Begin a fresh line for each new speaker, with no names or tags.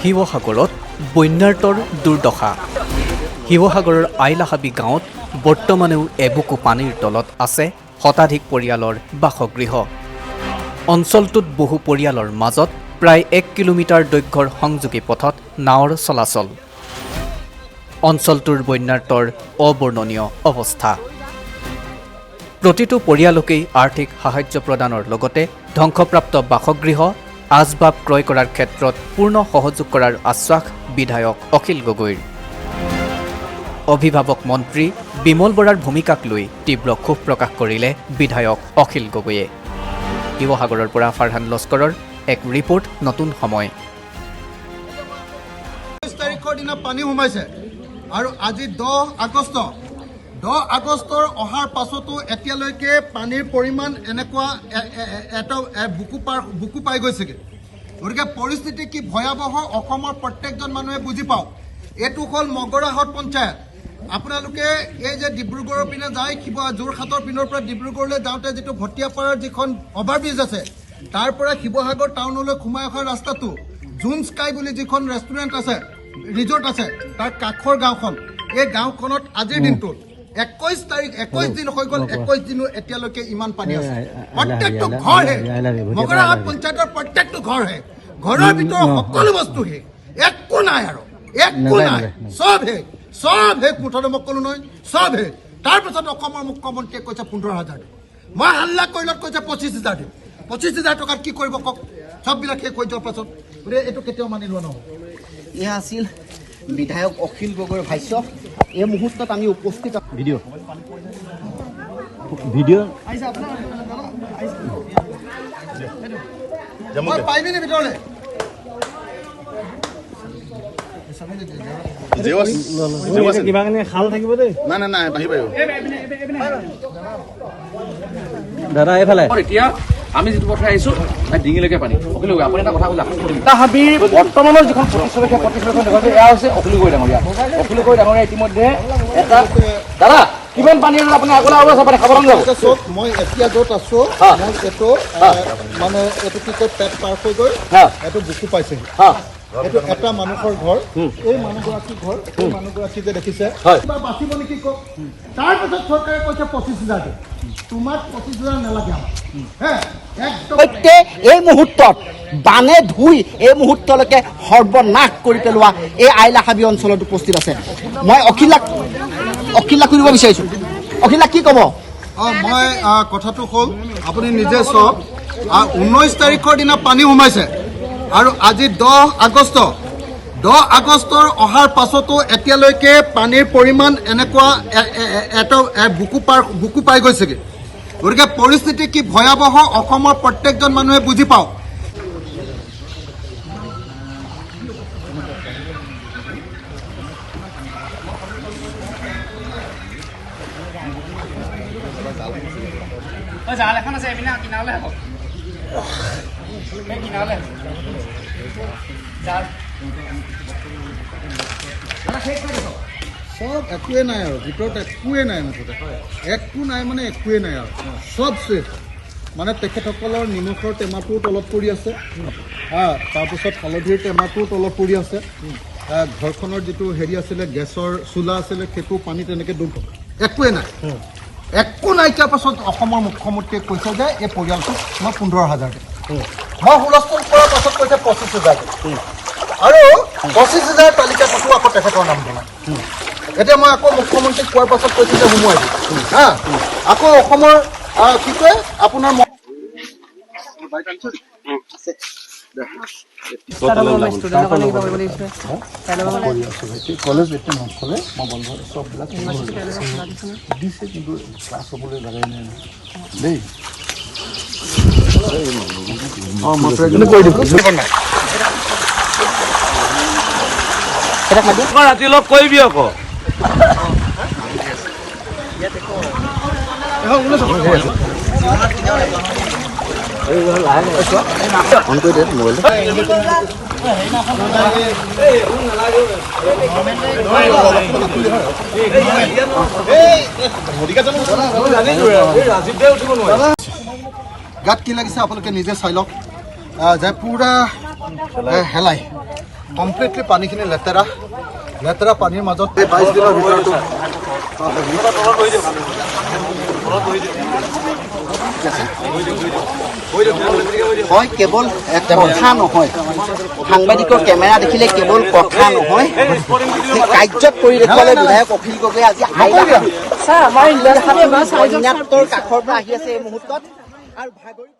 শিৱসাগৰত বন্যাৰ্তৰ দুৰ্দশা। শিৱসাগৰৰ আইলাহাবি গাঁৱত বৰ্তমানেও এবুকু পানীৰ তলত আছে শতাধিক পৰিয়ালৰ বাসগৃহ। অঞ্চলটোত বহু পৰিয়ালৰ মাজত প্ৰায় 1 কিলোমিটাৰ দৈৰ্ঘ্যৰ সংযোগী পথত নাৱৰ চলাচল। অঞ্চলটোৰ বন্যাৰ্তৰ অবৰ্ণনীয় অৱস্থা। প্ৰতিটো পৰিয়ালকেই আৰ্থিক সাহায্য প্ৰদানৰ লগতে ধ্বংসপ্ৰাপ্ত বাসগৃহ আচবাব ক্ৰয় কৰাৰ ক্ষেত্ৰত পূৰ্ণ সহযোগ কৰাৰ আশ্বাস বিধায়ক অখিল গগৈৰ। অভিভাৱক মন্ত্ৰী বিমল বৰাৰ ভূমিকাক লৈ তীব্ৰ ক্ষোভ প্ৰকাশ কৰিলে বিধায়ক অখিল গগৈয়ে। শিৱসাগৰৰ পৰা ফাৰহান লস্কৰৰ এক ৰিপৰ্ট, নতুন সময়।
২৯ তাৰিখৰ দিনা পানী সোমাইছে আৰু আজি 10 আগষ্টৰ অহাৰ পাছতো এতিয়ালৈকে পানীৰ পৰিমাণ এনেকুৱা বুকু পাই গৈছেগৈ। গতিকে পৰিস্থিতি কি ভয়াৱহ অসমৰ প্ৰত্যেকজন মানুহে বুজি পাওক। এইটো হ'ল মগৰাহত পঞ্চায়ত। আপোনালোকে এই যে ডিব্ৰুগড়ৰ পিনে যায়, যোৰহাটৰ পিনৰ পৰা ডিব্ৰুগড়লৈ যাওঁতে যিটো ভটিয়াপাৰাৰ যিখন অভাৰব্ৰিজ আছে, তাৰ পৰা শিৱসাগৰ টাউনলৈ সোমাই অহা ৰাস্তাটো জুন স্কাই বুলি যিখন ৰেষ্টুৰেণ্ট আছে, ৰিজৰ্ট আছে, তাৰ কাষৰ গাঁওখন, এই গাঁওখনত আজিৰ দিনটোত 21 দিন হৈ গ'ল, 21 দিনো এতিয়ালৈকে ইমান পানী আছে। প্ৰত্যেকটো ঘৰহে, মগৰাহাট পঞ্চায়তৰ প্ৰত্যেকটো ঘৰহে, ঘৰৰ ভিতৰত সকলো বস্তু হে, একো নাই আৰু একো নাই, চব হে মুঠতে মই ক'লো নহয়, চব হে। তাৰপিছত অসমৰ মুখ্যমন্ত্ৰীয়ে কৈছে 15,000 দিম। মই হাল্লা কৰিলত কৈছে 25,000 দিম। 25,000 টকাত কি কৰিব কওক? চববিলাক শেষ হৈ যোৱাৰ পাছত গতিকে এইটো কেতিয়াও মানি লোৱা নহ'ব।
এয়া আছিল বিধায়ক অখিল গগৈৰ ভাষ্য। এই মুহূৰ্তত আমি উপস্থিত ভিডিঅ'
পাৰিবিনে ভিতৰলৈ?
খাল থাকিব দেই।
নাই বাঢ়ি পাৰিব
দাদা এইফালে
এতিয়া আমি যিটো পথাৰ আহিছো ডিঙিলৈকে পানী। অখিল গগৈ, আপুনি এটা কথা ক'লে, হাবিৰ বৰ্তমানৰ যিখন প্ৰতিশ্ৰুতি দেখুৱাইছে, এয়া হৈছে অখিল গগৈ ডাঙৰীয়া। অখিল গগৈ ডাঙৰীয়া ইতিমধ্যে এটা দাদা কিমান পানী আপুনি আগলৈ আৰু আছে পানী খাবলৈ যাব।
মই এতিয়া য'ত আছো, মই এইটো মানে এইটো কি কয়, পেট পাৰ হৈ গৈ এইটো বুকু পাইছেহি। এইটো এটা মানুহৰ ঘৰ, এই মানুহগৰাকীৰ ঘৰ, এই মানুহগৰাকী যে দেখিছে কিবা বাচিব নেকি কওক। তাৰপিছত চৰকাৰে কৈছে 25,000 দিম। তোমাক 25,000 নালাগে আমাক।
সৈতে এই মুহূৰ্তত বানে ধুই এই মুহূৰ্তলৈকে সৰ্বনাশ কৰি পেলোৱা এই আইলাহাবি অঞ্চলত উপস্থিত আছে। মই অখিলাক সুধিব বিচাৰিছোঁ, অখিলাক কি ক'ব?
মই কথাটো হ'ল, আপুনি নিজে চাওক, 19 তাৰিখৰ দিনা পানী সোমাইছে আৰু আজি 10 আগষ্টৰ অহাৰ পাছতো এতিয়ালৈকে পানীৰ পৰিমাণ এনেকুৱা বুকু পাই গৈছেগৈ। গতিকে পৰিস্থিতি কি ভয়াৱহ অসমৰ প্ৰত্যেকজন মানুহে বুজি পাওক।
জাল এখন আছে, এইপিনে কিনাৰলৈ হ'ব, কিনাৰলৈ জাল
চব একোৱে নাই আৰু ভিতৰত একোৱে নাই, মুঠতে একো নাই মানে একোৱে নাই আৰু চব শেষ। মানে তেখেতসকলৰ নিমখৰ টেমাটোও তলত পৰি আছে, তাৰপিছত হালধিৰ টেমাটোও তলত পৰি আছে, ঘৰখনৰ যিটো হেৰি আছিলে, গেছৰ চোলা আছিলে, সেইটো পানী তেনেকৈ ডুব, একোৱে নাই, একো নাইকিয়াৰ পাছত অসমৰ মুখ্যমন্ত্ৰীয়ে কৈছে যে এই পৰিয়ালটোক মই 15,000 দিম। মই হুলস্থুল কৰাৰ পাছত কৈছে 25,000 দিম, আৰু 25,000 তালিকাটোতো আকৌ তেখেতৰ নাম জনায়। এতিয়া মই আকৌ মুখ্যমন্ত্ৰীক কোৱাৰ পাছত কৈছোঁ যে সোমোৱাই দিম। আকৌ অসমৰ কি কয় আপোনাৰ কলেজ এতিয়া নচলে, মই বন্ধ চববিলাক দিছে, কিন্তু ক্লাছ হ'বলৈ লগাই নাই দেই।
ৰাতি লগ কৰিবি আকৌ।
গাত কি লাগিছে আপোনালোকে নিজে চাই লওক, যে পুৰা হেলাই কমপ্লিটলি পানীখিনি লেতেৰা লেতেৰা পানীৰ মাজত এই 22 দিনৰ ভিতৰতো
হয় কেৱল কথা নহয় সাংবাদিকৰ কেমেৰা দেখিলে কেৱল কথা নহয় কাৰ্যত কৰি দেখুৱালে বিধায়ক অখিল গগৈয়ে আজি বন্যাত্মৰ কাষৰ পৰা আহি আছে এই মুহূৰ্তত আৰু ভাগৰি